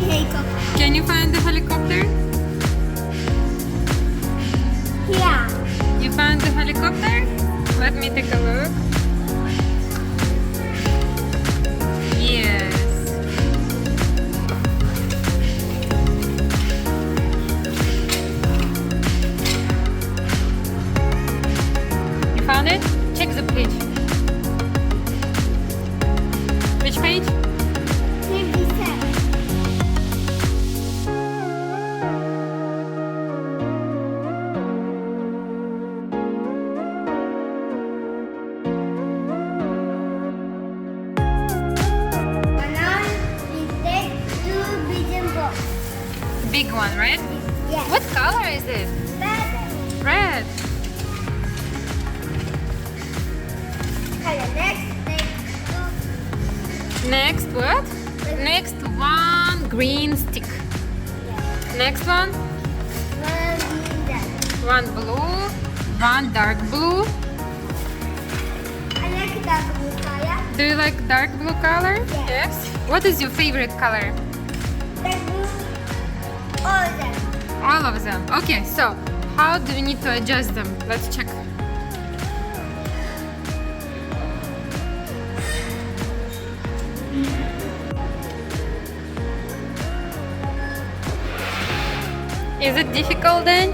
helicopter. Can you find the helicopter? Yeah. You found the helicopter? Let me take a look. Yes. You found it? Check the page. Which page? 57. Big one, right? Yes. What color is it? Red. Next, what? Next one, green stick. Next one, one blue, one dark blue. I like dark blue color. Do you like dark blue color? Yes. What is your favorite color? Dark blue. All of them. All of them. Okay, so how do we need to adjust them? Let's check. Is it difficult then?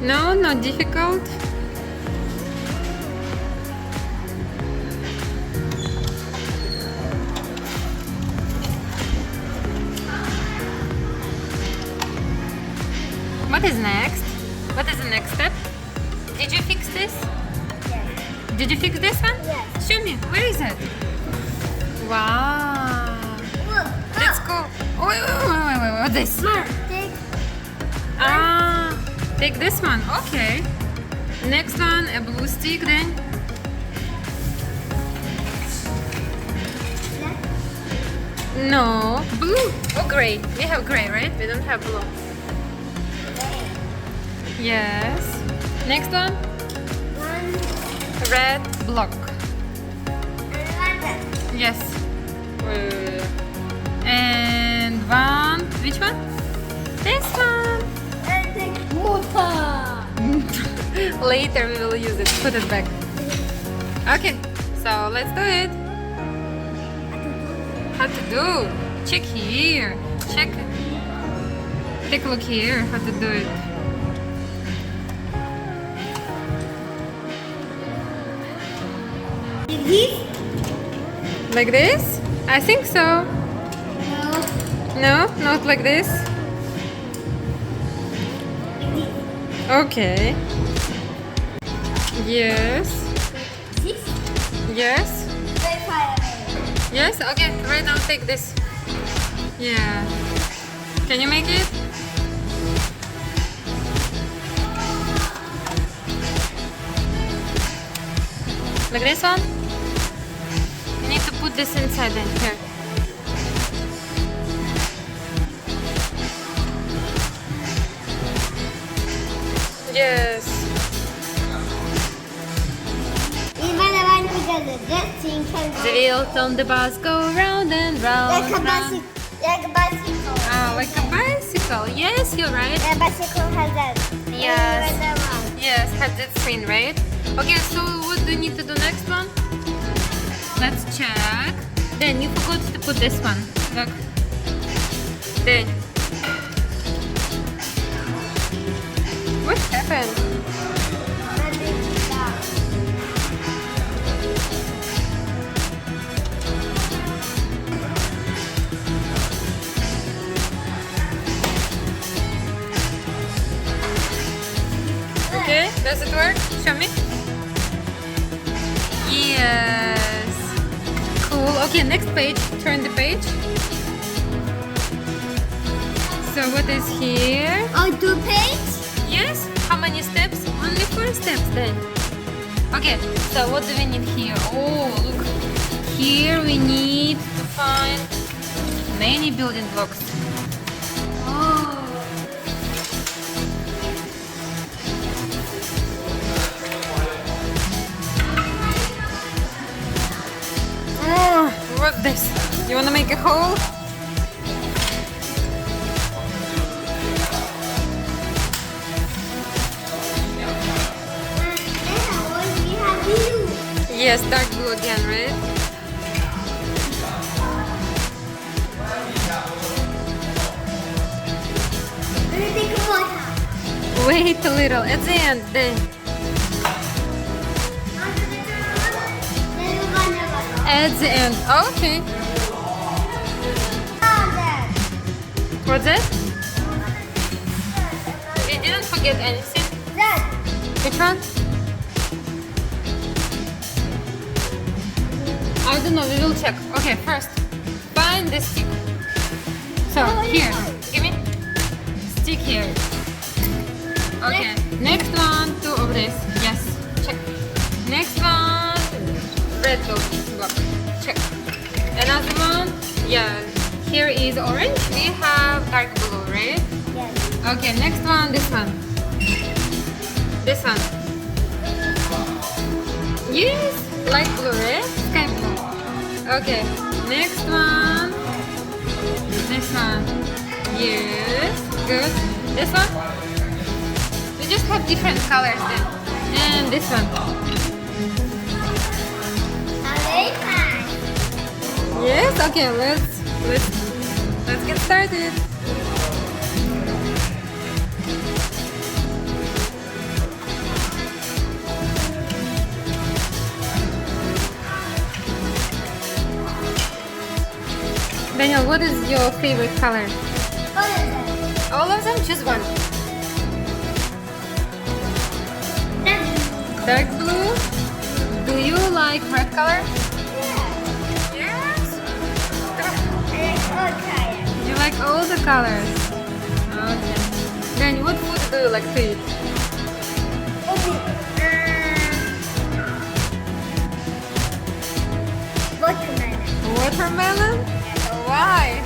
No, not difficult. What is next? What is the next step? Did you fix this? Yes. Did you fix this one? Yes. Show me. Where is it? Wow. Look. That's cool. Oh, wait. What's this? Take Ah, take this one. Okay. Next one, a blue stick then. that. No, blue or gray. We have gray, right? We don't have blue. Yes. Next one, One red block. and one. Yes. And one, which one? This one. And take motor. Later we will use it. Put it back. Okay, so let's do it. How to do? Check here. Check. Take a look here. How to do it. This? Like this? I think so. No. No, not like this. Okay. Yes. This? Yes. Very far away. Yes. Okay. Right now, take this. Yeah. Can you make it? Like this one? You need to put this inside then. Here. Yes. Even around together, that thing can The wheels on the bus go round and round. like a round. bicycle. Like a bicycle. Ah, like a bicycle. Yes, you're right. A bicycle has that. Yes. And the one. Yes, has that screen, right? Okay, so what do you need to do next one? Let's check. Then you forgot to put this one. Look. Then. What happened? That is that. Okay, does it work? Show me. Yes. Cool. Okay, next page. Turn the page. So what is here? Oh, 2 page? Yes. How many steps? Only 4 steps then. Okay, so what do we need here? Oh, look. Here we need to find many building blocks. Oh. Oh, what's this? You wanna make a hole? We have blue. Yes, dark blue again, right? Let's take water. Wait a little, at the end then. Then we're gonna go. At the end. Okay. What's that? We didn't forget anything. That. Which one? I don't know, we will check. Okay, first, find the stick. So, here, give me. Stick here. Okay, next one, two of this. Yes, check. Next one, red block. Check. Another one, yeah, here is orange. We have dark blue, right? Yes. Okay, next one, this one. This one. Yes, light blue, right? Sky blue. Okay, next one. This one. Yes, good. This one. We just have different colors then. And this one. Very fine. Yes, okay, let's get started. Daniel, what is your favorite color? What is it? All of them? Choose one. Dark blue. Do you like red color? Yes. You like all the colors? Okay. Then what food do you like to eat? Watermelon. Watermelon? Why?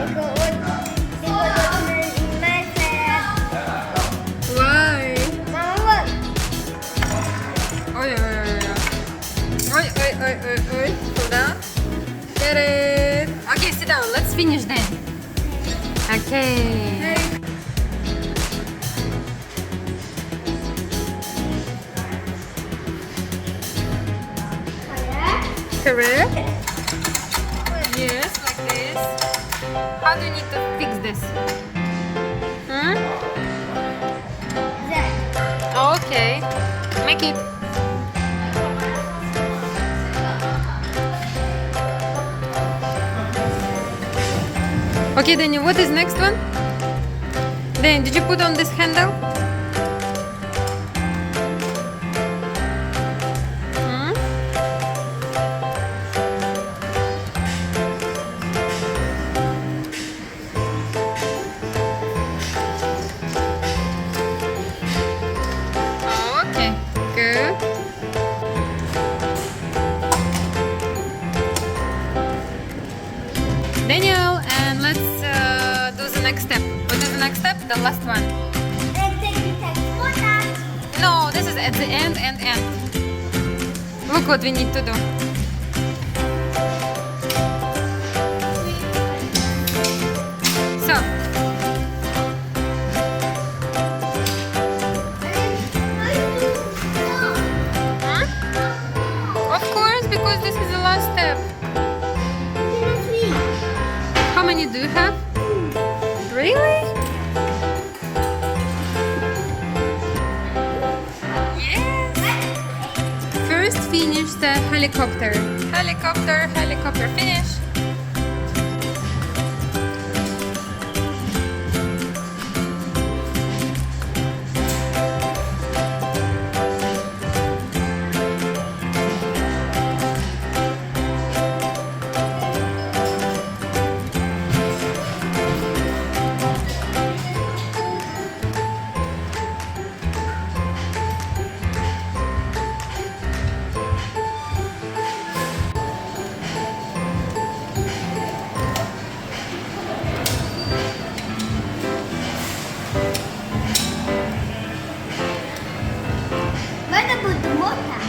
Because watermelon in my salad. Why? Mama, Oi, oi, oi, oi. Oi. Hold down. Get it. Okay, sit down. Let's finish then. Okay. Correct? Yes, like this. How do you need to fix this? Hmm? that. Okay. Make it. Okay, Daniel, what is next one? Then, did you put on this handle? Hmm? Okay, good. Daniel, and let's do the next step. What is the next step? The last one. Let's take water. No, this is at the end and end. Look what we need to do. So, of course, because this is the last step. How many do you have? Really? Yes. First finish the helicopter. Helicopter, finish. What about the water?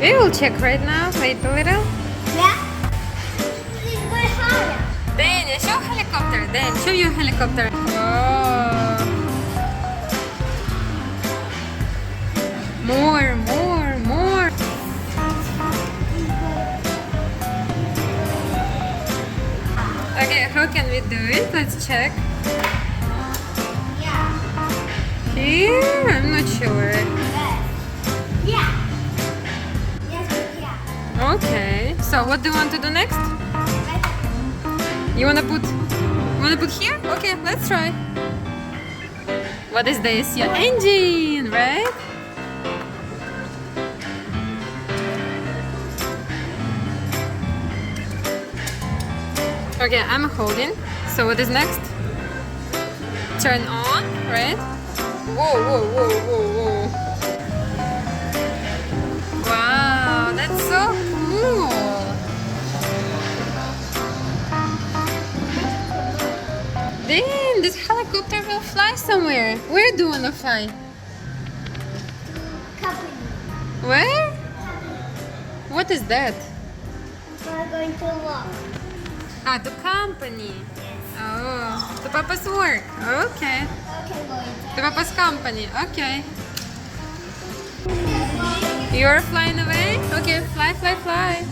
We will check right now. Wait a little. Yeah? Please, show helicopter. Dan, show your helicopter. Whoa. More, more, more. Okay, how can we do it? Let's check. Yeah. Here? I'm not sure. Yeah. Yes, yeah. Okay. So what do you want to do next? You wanna put here? Okay, let's try. What is this? Your engine, right? Okay, I'm holding. So what is next? Turn on, right? Whoa, whoa, whoa, whoa, whoa. Wow, that's so cool. Damn, this helicopter will fly somewhere. Where do you wanna fly? Company. Where? What is that? We're going to walk. Ah, to company. Oh, to Papa's work. Okay. Okay, going To Papa's company. Okay. You're flying away? Okay, fly, fly, fly.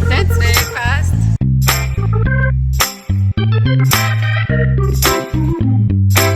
That's very fast.